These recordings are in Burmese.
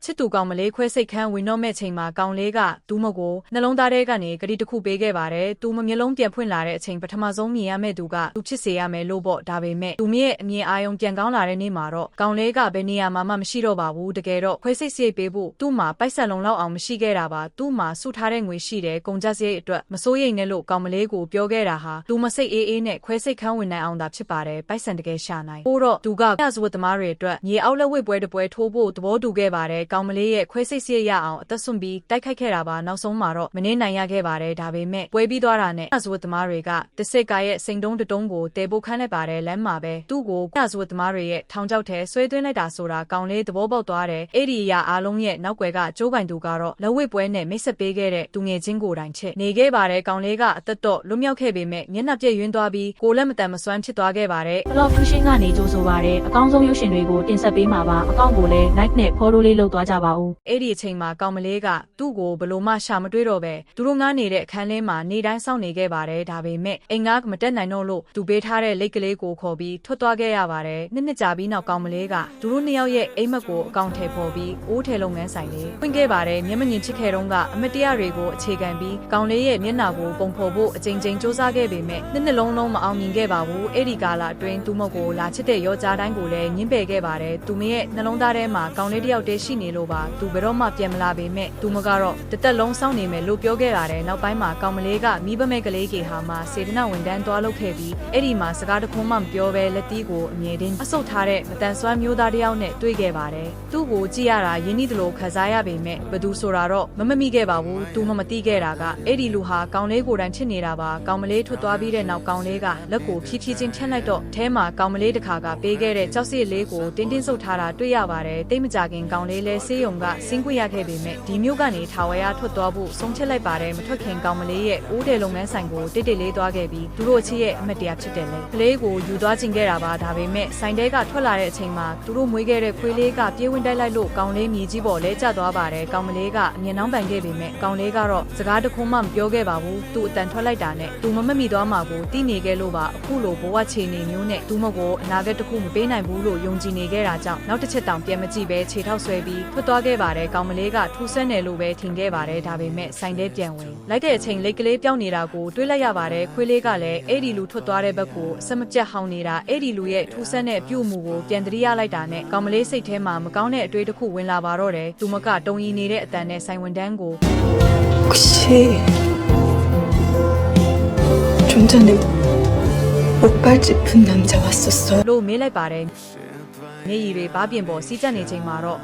ချစ်သူကောင်မလေးခွဲစိတ်ခန်းဝင်တော့မဲ့ချိန်မှာကောင်လေးကသူ့မကိုနှလုံးသားထဲကနေဂတိတစ်ခုပေးခဲ့ပါတယ်။သူမမျက်လုံးပြန်ဖွင့်လာတဲ့အချိန်ပထမဆုံးမြင်ရမယ့်သူကသူချစ်စေရမယ်လို့ပေါ့ဒါပေမဲ့သူမရဲ့အမြင်အာရုံပြန်ကောင်းလာတဲ့နေ့မှာတော့ကောင်လေးကဘယ်နေရာမှာမှမရှိတော့ပါဘူး။တကယ်တော့ခွဲစိတ်စရိတ်ပေးဖို့သူ့မှာပိုက်ဆံလုံလောက်အောင်မရှိခဲ့တာပါ။သူ့မှာစုထားတဲ့ငွေရှိတယ်ကုန်ကျစရိတ်အတွက်မစိုးရိမ်နဲ့လို့ကောင်မလေးကိုပြောခဲ့တာဟာသူမစိတ်အေးနဲ့ခွဲစိတ်ခန်းဝင်နိုင်အောင်သာဖြစ်ပါတယ်။ပိုက်ဆံတကယ်ရှာနိုင်ပို့တော့သူကညဇဝတ်သမားတွေအတွက်မြေအောက်လက်ဝစ်ပွဲတစ်ပွဲထိုးဖို့သဘောတူခဲ့ပါတယ်။ကောင်မလေးရဲ့ခွဲစိတ်စရိတ်ရအောင်အသက်ဆွန့်ပြီးတိုက်ခိုက်ခဲ့တာပါနောက်ဆုံးမှာတော့မနေနိုင်ရခဲ့ပါတယ်ဒါပေမဲ့ပွဲပြီးသွားတာနဲ့ညဇဝတ်သမားတွေကတစ်စစ်ကာရဲ့စိန်တုံးတုံးကိုတဲဖို့ခန်းလိုက်ပါတယ်လမ်းမှာပဲသူ့ကိုညဇဝတ်သမားတွေရဲ့ထောင်ချောက်ထဲဆွဲသွင်းလိုက်တာဆိုတာကောင်လေးသဘောပေါက်သွားတယ်အဲ့ဒီအရာအားလုံးရဲ့နောက်ွယ်ကကျိုးကင်သူကတော့လက်ဝစ်ပွဲနဲ့မိတ်ဆက်ပေးခဲ့တဲ့သူငယ်ချင်းကိုတိုင်ချစ်နေခဲ့ပါတယ်ကောင်လေးကအသက်တော့လွတ်မြောက်ခဲ့ပေမဲ့မျက်နှာပြည့်ယွင်းသွားပြီးကိုလက်မတန်မစွမ်းဖြစ်သွားခဲ့ပါတယ်ဘလော့ဖူးရှင်းကနေကြိုးဆိုပါတယ်အကောင်းဆုံးရုပ်ရှင်တွေကိုတင်ဆက်ပေးမှာပါအကောင့်ကိုလည်း like နဲ့ follow လေးလုပ်သွားကြပါဦးအဲ့ဒီအချိန်မှာကောင်မလေးကသူ့ကိုဘလို့မှရှာမတွေ့တော့ပဲသူတို့ငားနေတဲ့အခန်းလေးမှာနေတိုင်းစောင့်နေခဲ့ပါတယ်ဒါပေမဲ့အိမ်ငားမတက်နိုင်တော့လို့သူပေးထားတဲ့လိတ်ကလေးကိုခေါ်ပြီးထွက်သွားခဲ့ရပါတယ်နှစ်ကြာပြီးနောက်ကောင်မလေးကသူတို့နှစ်ယောက်ရဲ့အိမ်မက်ကိုအကောင့်ထဲပေါ်ပြီးအိုးထဲလုပ်ငန်းဆိုင်လေးဖွင့်ခဲ့ပါတယ်မျက်မမြင်ချစ်ခဲ့တုန်းကအမတရားတွေကိုအခြေခံပြီးကောင်လေးရဲ့မျက်နှာကိုပုံဖော်ဖို့အကြိမ်ကြိမ်စူးစမ်းခဲ့ပေမဲ့နှစ်လုံးလုံးမအောင်မြင်ခဲ့ပါဘူးအဲ့ဒီကာလအတွင်းသူမကိုလာချစ်တဲ့ရောကြားတိုင်းကိုလည်းညှင်းပယ်ခဲ့ပါတယ်သူမရဲ့နှလုံးသားထဲမှာကောင်လေးတစ်ယောက်တည်းရှိနေလို့ပါသူဘယ်တော့မှပြန်မလာပေမဲ့သူမကတော့တသက်လုံးစောင့်နေမယ်လို့ပြောခဲ့ပါတယ်နောက်ပိုင်းမှာကောင်မလေးကမိဘမဲ့ကလေးကေဟာမှာစေတနာဝန်တန်းသွားလုပ်ခဲ့ပြီးအဲ့ဒီမှာစကားတခွန်းမှမပြောဘဲလက်တီးကိုအမြဲတမ်းအဆုတ်ထားတဲ့မတန်ဆွမ်းမျိုးသားတစ်ယောက်နဲ့တွေ့ခဲ့ပါတယ်သူ့ကိုကြည့်ရတာရင်းနှီးသလိုခံစားရပေမဲ့ဘသူဆိုတာတော့မမိခဲ့ပါဘူးသူမသိခဲ့တာကအဲ့ဒီလူဟာကောင်လေးကိုယ်တိုင်ချစ်နေတာပါကောင်မလေးထွက်သွားပြီးတဲ့နောက်ကောင်လေးကလက်ကိုဖြည်းဖြည်းချင်းဖြတ်လိုက်တော့အဲမှာကောင်မလေးတစ်ခါကပေးခဲ့တဲ့ကြောက်စစ်လေးကိုတင်းတင်းဆုပ်ထားတာတွေ့ရပါတယ်တိတ်မကြခင်ကောင်လေးလဲဆေးရုံကဆင်းခွင့်ရခဲ့ပေမဲ့ဒီမျိုးကနေထာဝရထွက်သွားဖို့ဆုံးဖြတ်လိုက်ပါတယ်မထွက်ခင်ကောင်မလေးရဲ့အိုးတယ်လုပ်ငန်းဆိုင်ကိုတိတ်တိတ်လေးသွားခဲ့ပြီးသူတို့အချစ်ရဲ့အမတ်တရားဖြစ်တယ်လေကလေးကိုယူသွားခြင်းခဲ့တာပါဒါပေမဲ့ဆိုင်တဲကထွက်လာတဲ့အချိန်မှာသူတို့မွေးခဲ့တဲ့ခွေးလေးကပြေးဝင်တိုက်လိုက်လို့ကောင်လေးမြေကြီးပေါ်လဲကျသွားပါတယ်ကောင်မလေးကအမြင်နှောင်းပန်ခဲ့ပေမဲ့ကောင်လေးကတော့စကားတခွန်းမှမပြောခဲ့ပါဘူးသူ့အတန်ထွက်လိုက်တာနဲ့သူမမိသွားမှာကိုသိနေခဲ့လို့ပါအခုလိုဘဝချေနေမျိုးနဲ့သူမကိုအနာဂတ်တစ်ခုမပေးနိုင်ဘူးလို့ယုံကြည်နေခဲ့တာကြောင့်နောက်တစ်ချက်တောင်ပြန်မကြည့်ပဲခြေထောက်ဆွဲပြီးထွက်သွားခဲ့ပါတယ်ကောင်မလေးကထူးဆန်းတယ်လို့ပဲထင်ခဲ့ပါတယ်ဒါပေမဲ့ဆိုင်တဲပြန်ဝင်လိုက်တဲ့အချိန်လိတ်ကလေးပြောင်းနေတာကိုတွေးလိုက်ရပါတယ်ခွေးလေးကလည်းအဲ့ဒီလူထွက်သွားတဲ့ဘက်ကိုအဆက်မပြတ်ဟောင်းနေတာအဲ့ဒီလူရဲ့ထူးဆန်းတဲ့အပြုအမူကိုပြန်သတိရလိုက်တာနဲ့ကောင်မလေးစိတ်ထဲမှာမကောင်းတဲ့အတွေးတစ်ခုဝင်လာပါတော့တယ်သူမကတုံရီနေတဲ့အတန်နဲ့ဆိုင်ဝန်တန်းကို좀 전에 목발 짚은 남자 왔었어. လို့မေးလိုက်ပါတယ်။မျက်ရည်တွေဘားပြင်ပေါ်စီးကျက်နေချိန်မှာတော့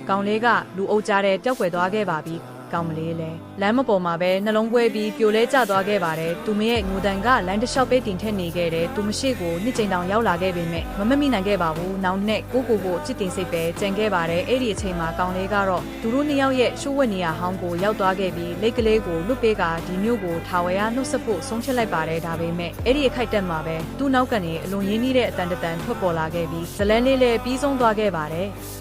ကောင်လေးကလူအုပ်ကြားတဲ့ပျောက်ကွယ်သွားခဲ့ပါပြီ။ကောင်မလေးလည်းလမ်းမပေါ်မှာပဲနှလုံးကွဲပြီးပြိုလဲကျသွားခဲ့ပါတယ်။သူမရဲ့ငိုတန်ကလမ်းတစ်လျှောက်ပဲတင်ထက်နေခဲ့တယ်။သူမရှိကိုနှစ်ကြိမ်တောင်ရောက်လာခဲ့ပေမဲ့မမိနိုင်ခဲ့ပါဘူး။နောက်နဲ့ကိုအချစ်တင်စိတ်ပဲကြံခဲ့ပါတယ်။အဲ့ဒီအချိန်မှာကောင်လေးကတော့သူတို့နှစ်ယောက်ရဲ့ရှိုးဝတ်နေရဟောင်းကိုရောက်သွားခဲ့ပြီးလိတ်ကလေးကိုလွတ်ပေးကဒီမျိုးကိုထာဝရနှုတ်ဆက်ဖို့ဆုံးဖြတ်လိုက်ပါတယ်ဒါပေမဲ့အဲ့ဒီအခိုက်အတန့်မှာပဲသူ့နောက်ကနေအလွန်ရင်းနှီးတဲ့အတန်တန်ထွက်ပေါ်လာခဲ့ပြီးဇလန်းလေးလည်းပြီးဆုံးသွားခဲ့ပါတယ်။